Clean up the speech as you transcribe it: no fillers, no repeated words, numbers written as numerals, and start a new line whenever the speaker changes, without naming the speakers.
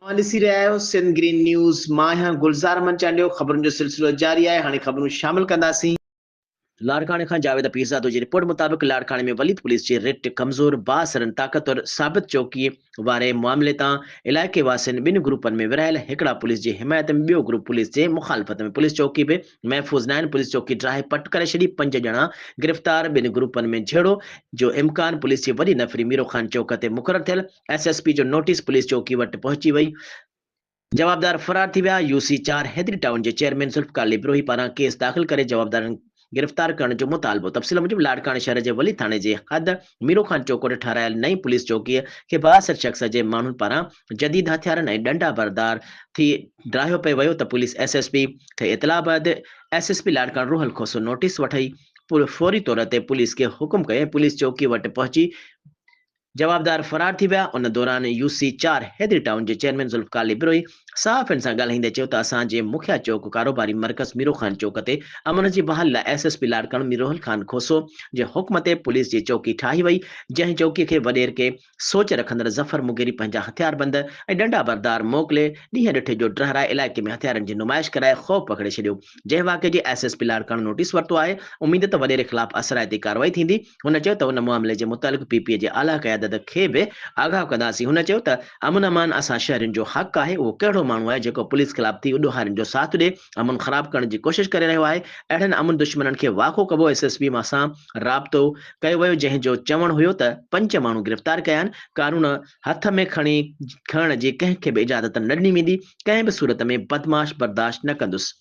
ॾिसी रहिया आहियो सिंध ग्रीन न्यूज़। मां आहियां गुलज़ार मंचालियो। ख़बरुनि जो सिलसिलो जारी आहे। हाणे ख़बरूं शामिल कंदासीं। लाड़काने खां जावेद पीरज़ादो जी रिपोर्ट मुताबिक़ लाड़काने में वलीद पुलिस जी रिट कमज़ोर बासरन ताक़तवर साबित चौकी वारे मामले तां इलाइक़े वासियुनि ॿिनि ग्रुपनि में विरहायल हिकिड़ा पुलिस जी हिमायत में ॿियो ग्रुप पुलिस जे मुखालफ़त में पुलिस चौकी बि महफ़ूज़ न आहिनि। पुलिस चौकी ड्राहे पट करे छॾी। 5 ॼणा गिरफ़्तार। ॿिनि ग्रुपनि में झेड़ो जो इम्कान। पुलिस जी वॾी नफ़री मीरो ख़ान चौक ते मुक़ररु थियल। SSP जो नोटिस पुलिस चौकी वटि पहुची वई। जवाबदार फरार थी विया। UC4 हैदरी टाउन जे चेयरमैन ज़ुल्फ़कार लिब्रोही पारां केस दाख़िल करे जवाबदारनि गिरफ़्तार करण जो मुतालबो। तफ़सील मूजिबि लाड़काने शहर जे वली थाणे जे हद मीरो ख़ान चौक ते ठारायल नई पुलिस चौकीअ खे 62 शख़्स जे माण्हुनि पारां जदीद हथियारनि ऐं डंडा बरदार थी ड्राहियो पियो वियो त पुलिस SSP खे इतला बैदि SSP लाड़काने रूहल खोसो नोटिस वठई फौरी तौर ते पुलिस खे हुकुम कई। पुलिस चौकी वटि पहुची जवाबदार फरार थी विया। उन दौरान UC4 हैदरी टाउन जे चेयरमैन ज़ुल्फ़कार लिब्रोही सहाफ़ियुनि सां ॻाल्हाईंदे चयो त असांजे मुखिया चौक कारोबारी मर्कज़ मीरो ख़ान चौक ते अमन जी बहाल लाइ SSP लाड़काने मीरोल ख़ान खोसो जे हुक्म ते पुलिस जी चौकी ठाही वई। जंहिं चौकीअ खे वॾेर के सोच रखंदड़ ज़फ़र मुगेरी पंहिंजा हथियारबंद ऐं डंडा बरदार मोकिले ॾींहं ॾिठे जो डहराए इलाइक़े में हथियारनि जी नुमाइश कराए ख़ौफ़ पकिड़े छॾियो। जंहिं वाक़े जी SSP लाड़काने नोटिस वरितो आहे। उमीद त वॾेरे ख़िलाफ़ असराइती कार्रवाई थींदी। हुन चयो त उन मामले जे मुतालिक़ PPA जे आला क़यादत खे बि आगाह कंदासीं। हुन चयो त अमन अमान असां शहरियुनि जो हक़ आहे। उहो कहिड़ो माण्हू आहे जेको पुलिस ख़िलाफ़ थी उॾोहारियुनि जो साथ ॾिए अमन ख़राब करण जी कोशिश करे रहियो आहे। अहिड़नि अमन दुश्मननि खे वाक़ो कबो। SSP मां सां राब्तो कयो वियो जंहिं जो चवणु हुयो त 5 माण्हू गिरफ़्तार कया आहिनि। कानून हथ में खणण जी कंहिंखे बि इजाज़त न ॾिनी वेंदी। कंहिं बि सूरत में बदमाश बर्दाश्त न कंदुसि।